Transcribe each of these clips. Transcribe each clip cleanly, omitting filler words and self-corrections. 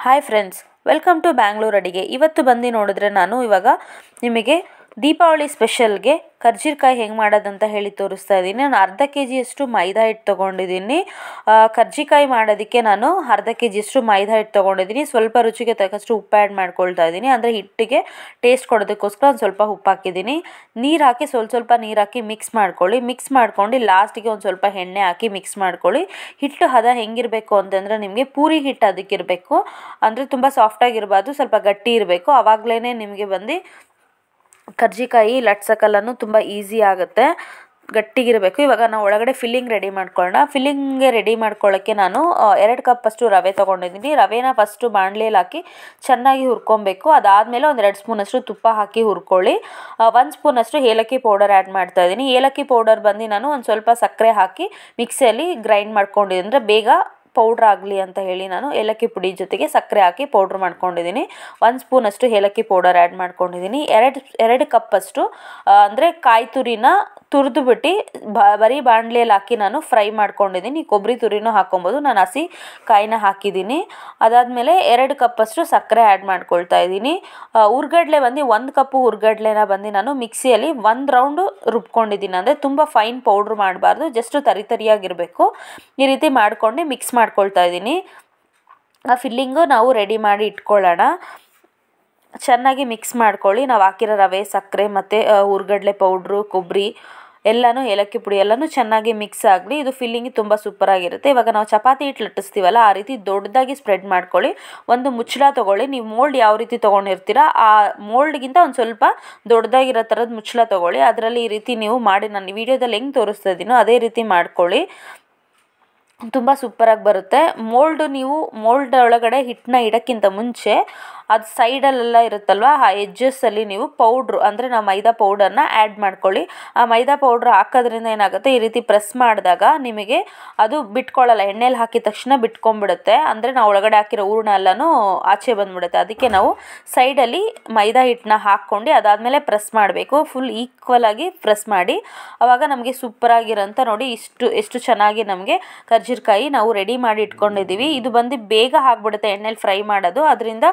Hi friends, welcome to Bangalore ಅಡಿಗೆ. ಇವತ್ತು ಬಂದು ನೋಡಿದ್ರೆ ನಾನು ಇವಾಗ ನಿಮಗೆ ದೀಪಾವಳಿ ಸ್ಪೆಷಲ್ಗೆ ಕರ್ಜಿಕಾಯಿ ಹೆಂಗೆ ಮಾಡೋದಂತ ಹೇಳಿ ತೋರಿಸ್ತಾ ಇದ್ದೀನಿ. ನಾನು ಅರ್ಧ ಕೆ ಜಿಯಷ್ಟು ಮೈದಾ ಹಿಟ್ಟು ತೊಗೊಂಡಿದ್ದೀನಿ. ಕರ್ಜಿಕಾಯಿ ಮಾಡೋದಕ್ಕೆ ನಾನು ಅರ್ಧ ಕೆ ಜಿಯಷ್ಟು ಮೈದಾ ಹಿಟ್ಟು ತೊಗೊಂಡಿದ್ದೀನಿ. ಸ್ವಲ್ಪ ರುಚಿಗೆ ತಕ್ಕಷ್ಟು ಉಪ್ಪು ಆ್ಯಡ್ ಮಾಡ್ಕೊಳ್ತಾ ಇದ್ದೀನಿ. ಅಂದರೆ ಹಿಟ್ಟಿಗೆ ಟೇಸ್ಟ್ ಕೊಡೋದಕ್ಕೋಸ್ಕರ ಒಂದು ಸ್ವಲ್ಪ ಉಪ್ಪು ಹಾಕಿದ್ದೀನಿ. ನೀರು ಹಾಕಿ ಸ್ವಲ್ಪ ನೀರು ಹಾಕಿ ಮಿಕ್ಸ್ ಮಾಡ್ಕೊಳ್ಳಿ. ಮಿಕ್ಸ್ ಮಾಡ್ಕೊಂಡು ಲಾಸ್ಟಿಗೆ ಒಂದು ಸ್ವಲ್ಪ ಎಣ್ಣೆ ಹಾಕಿ ಮಿಕ್ಸ್ ಮಾಡ್ಕೊಳ್ಳಿ. ಹಿಟ್ಟು ಹದ ಹೆಂಗಿರಬೇಕು ಅಂತಂದರೆ ನಿಮಗೆ ಪೂರಿ ಹಿಟ್ಟು ಅದಕ್ಕಿರಬೇಕು. ಅಂದರೆ ತುಂಬ ಸಾಫ್ಟಾಗಿರಬಾರ್ದು, ಸ್ವಲ್ಪ ಗಟ್ಟಿ ಇರಬೇಕು. ಆವಾಗಲೇ ನಿಮಗೆ ಬಂದು ಕರ್ಜಿಕಾಯಿ ಲಟ್ಸೋಕ್ಕೆಲ್ಲನೂ ತುಂಬ ಈಸಿ ಆಗುತ್ತೆ. ಗಟ್ಟಿಗಿರಬೇಕು. ಇವಾಗ ನಾವು ಒಳಗಡೆ ಫಿಲ್ಲಿಂಗ್ ರೆಡಿ ಮಾಡ್ಕೊಳ್ಳೋಣ. ಫಿಲ್ಲಿಂಗ್ಗೆ ರೆಡಿ ಮಾಡ್ಕೊಳ್ಳೋಕ್ಕೆ ನಾನು 2 ಕಪ್ಪಷ್ಟು ರವೆ ತೊಗೊಂಡಿದ್ದೀನಿ. ರವೆನ ಫಸ್ಟು ಬಾಣಲೆಯಲ್ಲಿ ಹಾಕಿ ಚೆನ್ನಾಗಿ ಹುರ್ಕೊಬೇಕು. ಅದಾದಮೇಲೆ ಒಂದು 2 ಸ್ಪೂನಷ್ಟು ತುಪ್ಪ ಹಾಕಿ ಹುರ್ಕೊಳ್ಳಿ. 1 ಸ್ಪೂನಷ್ಟು ಏಲಕ್ಕಿ ಪೌಡರ್ ಆ್ಯಡ್ ಮಾಡ್ತಾ ಇದ್ದೀನಿ. ಏಲಕ್ಕಿ ಪೌಡರ್ ಬಂದು ನಾನು ಒಂದು ಸ್ವಲ್ಪ ಸಕ್ಕರೆ ಹಾಕಿ ಮಿಕ್ಸಿಯಲ್ಲಿ ಗ್ರೈಂಡ್ ಮಾಡ್ಕೊಂಡಿದ್ದೀನಿ. ಅಂದರೆ ಬೇಗ ಪೌಡ್ರ್ ಆಗಲಿ ಅಂತ ಹೇಳಿ ನಾನು ಏಲಕ್ಕಿ ಪುಡಿ ಜೊತೆಗೆ ಸಕ್ಕರೆ ಹಾಕಿ ಪೌಡ್ರ್ ಮಾಡ್ಕೊಂಡಿದ್ದೀನಿ. 1 ಸ್ಪೂನಷ್ಟು ಏಲಕ್ಕಿ ಪೌಡರ್ ಆ್ಯಡ್ ಮಾಡ್ಕೊಂಡಿದ್ದೀನಿ. 2 ಕಪ್ಪಷ್ಟು ಅಂದರೆ ಕಾಯಿ ತುರಿನ ತುರಿದು ಬಿಟ್ಟು ಬರೀ ಬಾಣಲೆಯಲ್ಲಿ ಹಾಕಿ ನಾನು ಫ್ರೈ ಮಾಡ್ಕೊಂಡಿದ್ದೀನಿ. ಕೊಬ್ಬರಿ ತುರಿನೂ ಹಾಕೊಬೋದು. ನಾನು ಹಸಿ ಕಾಯಿನ ಹಾಕಿದ್ದೀನಿ. ಅದಾದಮೇಲೆ 2 ಕಪ್ಪಷ್ಟು ಸಕ್ಕರೆ ಆ್ಯಡ್ ಮಾಡ್ಕೊಳ್ತಾ ಇದ್ದೀನಿ. ಹುರ್ಗಡ್ಲೆ ಬಂದು 1 ಕಪ್ಪು ಹುರ್ಗಡ್ಲೆನ ಬಂದು ನಾನು ಮಿಕ್ಸಿಯಲ್ಲಿ 1 ರೌಂಡು ರುಬ್ಕೊಂಡಿದ್ದೀನಿ. ಅಂದರೆ ತುಂಬ ಫೈನ್ ಪೌಡ್ರ್ ಮಾಡಬಾರ್ದು, ಜಸ್ಟ್ ತರಿಯಾಗಿರಬೇಕು. ಈ ರೀತಿ ಮಾಡ್ಕೊಂಡು ಮಿಕ್ಸ್ ಮಾಡ್ಕೊಳ್ತಾ ಇದ್ದೀನಿ. ಆ ಫಿಲ್ಲಿಂಗು ನಾವು ರೆಡಿ ಮಾಡಿ ಇಟ್ಕೊಳ್ಳೋಣ. ಚೆನ್ನಾಗಿ ಮಿಕ್ಸ್ ಮಾಡ್ಕೊಳ್ಳಿ. ನಾವು ಹಾಕಿರೋ ರವೆ, ಸಕ್ಕರೆ ಮತ್ತು ಹುರ್ಗಡ್ಲೆ ಪೌಡ್ರು, ಕೊಬ್ಬರಿ ಎಲ್ಲನೂ, ಏಲಕ್ಕಿ ಪುಡಿ ಎಲ್ಲನೂ ಚೆನ್ನಾಗಿ ಮಿಕ್ಸ್ ಆಗಲಿ. ಇದು ಫಿಲ್ಲಿಂಗ್ ತುಂಬ ಸೂಪರಾಗಿರುತ್ತೆ. ಇವಾಗ ನಾವು ಚಪಾತಿ ಹಿಟ್ಟು ಲಟ್ಟಿಸ್ತೀವಲ್ಲ, ಆ ರೀತಿ ದೊಡ್ಡದಾಗಿ ಸ್ಪ್ರೆಡ್ ಮಾಡ್ಕೊಳ್ಳಿ. ಒಂದು ಮುಚ್ಚಳ ತೊಗೊಳ್ಳಿ. ನೀವು ಮೋಲ್ಡ್ ಯಾವ ರೀತಿ ತೊಗೊಂಡಿರ್ತೀರ ಆ ಮೋಲ್ಡ್ಗಿಂತ ಒಂದು ಸ್ವಲ್ಪ ದೊಡ್ಡದಾಗಿರೋ ಥರದ ಮುಚ್ಚಳ ತೊಗೊಳ್ಳಿ. ಅದರಲ್ಲಿ ಈ ರೀತಿ ನೀವು ಮಾಡಿ, ನಾನು ವಿಡಿಯೋದಲ್ಲಿ ಹೆಂಗೆ ತೋರಿಸ್ತಾ ಇದ್ದೀನೋ ಅದೇ ರೀತಿ ಮಾಡ್ಕೊಳ್ಳಿ. ತುಂಬ ಸೂಪರಾಗಿ ಬರುತ್ತೆ. ನೀವು ಮೋಲ್ಡ್ ಒಳಗಡೆ ಹಿಟ್ಟನ್ನ ಇಡೋಕ್ಕಿಂತ ಮುಂಚೆ ಅದು ಸೈಡಲ್ಲೆಲ್ಲ ಇರುತ್ತಲ್ವ, ಆ ಎಡ್ಜಸ್ಸಲ್ಲಿ ನೀವು ಪೌಡ್ರು ಅಂದರೆ ನಾವು ಮೈದಾ ಪೌಡರ್ನ ಆ್ಯಡ್ ಮಾಡ್ಕೊಳ್ಳಿ. ಆ ಮೈದಾ ಪೌಡ್ರ್ ಹಾಕೋದ್ರಿಂದ ಏನಾಗುತ್ತೆ, ಈ ರೀತಿ ಪ್ರೆಸ್ ಮಾಡಿದಾಗ ನಿಮಗೆ ಅದು ಬಿಟ್ಕೊಳ್ಳಲ್ಲ. ಎಣ್ಣೆಲಿ ಹಾಕಿದ ತಕ್ಷಣ ಬಿಟ್ಕೊಂಡ್ಬಿಡುತ್ತೆ. ಅಂದರೆ ನಾವು ಒಳಗಡೆ ಹಾಕಿರೋ ಹೂರಣ ಎಲ್ಲನೂ ಆಚೆ ಬಂದುಬಿಡುತ್ತೆ. ಅದಕ್ಕೆ ನಾವು ಸೈಡಲ್ಲಿ ಮೈದಾ ಹಿಟ್ಟನ್ನ ಹಾಕ್ಕೊಂಡು ಅದಾದಮೇಲೆ ಪ್ರೆಸ್ ಮಾಡಬೇಕು. ಫುಲ್ ಈಕ್ವಲಾಗಿ ಪ್ರೆಸ್ ಮಾಡಿ. ಆವಾಗ ನಮಗೆ ಸೂಪರಾಗಿರೋಂಥ ನೋಡಿ ಎಷ್ಟು ಚೆನ್ನಾಗಿ ನಮಗೆ ಕರ್ಜಿಕಾಯಿ ನಾವು ರೆಡಿ ಮಾಡಿ ಇಟ್ಕೊಂಡಿದ್ದೀವಿ. ಇದು ಬಂದು ಬೇಗ ಆಗಿಬಿಡುತ್ತೆ ಎಣ್ಣೆಲಿ ಫ್ರೈ ಮಾಡೋದು. ಅದರಿಂದ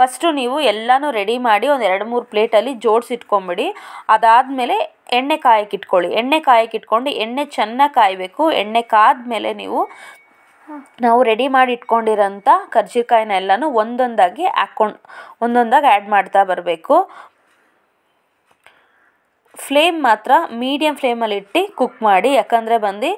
ಫಸ್ಟು ನೀವು ಎಲ್ಲನೂ ರೆಡಿ ಮಾಡಿ ಒಂದು 2-3 ಪ್ಲೇಟಲ್ಲಿ ಜೋಡಿಸಿಟ್ಕೊಂಬಿಡಿ. ಅದಾದಮೇಲೆ ಎಣ್ಣೆ ಕಾಯಕ್ಕಿಟ್ಕೊಳ್ಳಿ. ಎಣ್ಣೆ ಕಾಯಕ್ಕಿಟ್ಕೊಂಡು ಎಣ್ಣೆ ಚೆನ್ನಾಗಿ ಕಾಯಬೇಕು. ಎಣ್ಣೆ ಕಾದ್ಮೇಲೆ ನಾವು ರೆಡಿ ಮಾಡಿ ಇಟ್ಕೊಂಡಿರೋಂಥ ಕರ್ಜಿಕಾಯಿನ ಎಲ್ಲನೂ ಒಂದೊಂದಾಗಿ ಆ್ಯಡ್ ಮಾಡ್ತಾ ಬರಬೇಕು. ಫ್ಲೇಮ್ ಮಾತ್ರ ಮೀಡಿಯಮ್ ಫ್ಲೇಮಲ್ಲಿ ಇಟ್ಟು ಕುಕ್ ಮಾಡಿ. ಯಾಕಂದರೆ ಬಂದು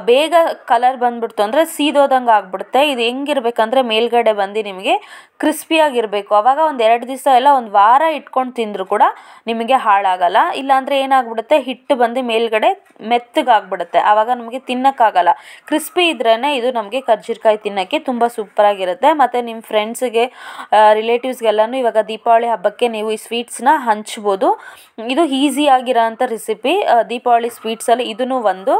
ಬೇಗ ಕಲರ್ ಬಂದುಬಿಡ್ತು ಅಂದರೆ ಸೀದೋದಂಗೆ ಆಗಿಬಿಡುತ್ತೆ. ಇದು ಹೆಂಗಿರ್ಬೇಕಂದ್ರೆ ಮೇಲ್ಗಡೆ ಬಂದು ನಿಮಗೆ ಕ್ರಿಸ್ಪಿಯಾಗಿರಬೇಕು. ಆವಾಗ ಒಂದು 2 ದಿವಸ ಇಲ್ಲ ಒಂದು ವಾರ ಇಟ್ಕೊಂಡು ತಿಂದರೂ ಕೂಡ ನಿಮಗೆ ಹಾಳಾಗಲ್ಲ. ಇಲ್ಲಾಂದರೆ ಏನಾಗ್ಬಿಡುತ್ತೆ, ಹಿಟ್ಟು ಬಂದು ಮೇಲ್ಗಡೆ ಮೆತ್ತಗಾಗ್ಬಿಡುತ್ತೆ. ಆವಾಗ ನಮಗೆ ತಿನ್ನೋಕ್ಕಾಗಲ್ಲ. ಕ್ರಿಸ್ಪಿ ಇದ್ರೇ ಇದು ನಮಗೆ ಕರ್ಜಿಕಾಯಿ ತಿನ್ನೋಕ್ಕೆ ತುಂಬ ಸೂಪರಾಗಿರುತ್ತೆ. ಮತ್ತು ನಿಮ್ಮ ಫ್ರೆಂಡ್ಸಿಗೆ, ರಿಲೇಟಿವ್ಸ್ಗೆಲ್ಲನೂ ಇವಾಗ ದೀಪಾವಳಿ ಹಬ್ಬಕ್ಕೆ ನೀವು ಈ ಸ್ವೀಟ್ಸ್ನ ಹಂಚ್ಬೋದು. ಇದು ಈಸಿಯಾಗಿರೋ ಅಂಥ ರೆಸಿಪಿ. ದೀಪಾವಳಿ ಸ್ವೀಟ್ಸಲ್ಲಿ ಇದೂ ಒಂದು.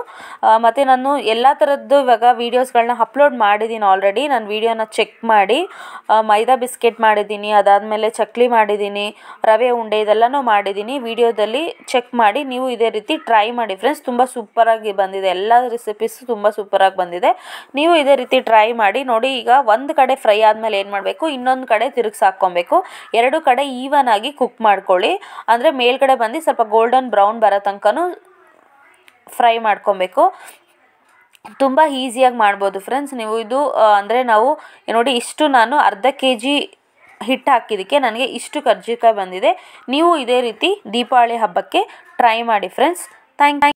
ಮತ್ತು ನಾನು ಎಲ್ಲ ಥರದ್ದು ಇವಾಗ ವೀಡಿಯೋಸ್ಗಳನ್ನ ಅಪ್ಲೋಡ್ ಮಾಡಿದ್ದೀನಿ ಆಲ್ರೆಡಿ. ನಾನು ವೀಡಿಯೋನ ಚೆಕ್ ಮಾಡಿ. ಮೈದಾ ಬಿಸ್ಕೆಟ್ ಮಾಡಿದ್ದೀನಿ, ಅದಾದಮೇಲೆ ಚಕ್ಲಿ ಮಾಡಿದ್ದೀನಿ, ರವೆ ಉಂಡೆ ಇದೆಲ್ಲನೂ ಮಾಡಿದ್ದೀನಿ. ವೀಡಿಯೋದಲ್ಲಿ ಚೆಕ್ ಮಾಡಿ ನೀವು ಇದೇ ರೀತಿ ಟ್ರೈ ಮಾಡಿ ಫ್ರೆಂಡ್ಸ್. ತುಂಬ ಸೂಪರಾಗಿ ಬಂದಿದೆ. ಎಲ್ಲ ರೆಸಿಪೀಸು ತುಂಬ ಸೂಪರಾಗಿ ಬಂದಿದೆ. ನೀವು ಇದೇ ರೀತಿ ಟ್ರೈ ಮಾಡಿ ನೋಡಿ. ಈಗ ಒಂದು ಕಡೆ ಫ್ರೈ ಆದಮೇಲೆ ಏನು ಮಾಡಬೇಕು, ಇನ್ನೊಂದು ಕಡೆ ತಿರುಗಿಸಿ ಹಾಕ್ಕೊಬೇಕು. 2 ಕಡೆ ಈವನ್ ಆಗಿ ಕುಕ್ ಮಾಡ್ಕೊಳ್ಳಿ. ಅಂದರೆ ಮೇಲ್ಗಡೆ ಬಂದು ಸ್ವಲ್ಪ ಗೋಲ್ಡನ್ ಬ್ರೌನ್ ಬರೋ ತನಕನೂ ಫ್ರೈ ಮಾಡ್ಕೊಬೇಕು. ತುಂಬ ಈಸಿಯಾಗಿ ಮಾಡ್ಬೋದು ಫ್ರೆಂಡ್ಸ್ ನೀವು ಇದು. ಅಂದರೆ ನಾವು ನೋಡಿ ಇಷ್ಟು ನಾನು ಅರ್ಧ ಕೆ ಜಿ ಹಿಟ್ಟು ಹಾಕಿದ್ದಕ್ಕೆ ನನಗೆ ಇಷ್ಟು ಕರ್ಜಿಕಾಯಿ ಬಂದಿದೆ. ನೀವು ಇದೇ ರೀತಿ ದೀಪಾವಳಿ ಹಬ್ಬಕ್ಕೆ ಟ್ರೈ ಮಾಡಿ ಫ್ರೆಂಡ್ಸ್. Thank you.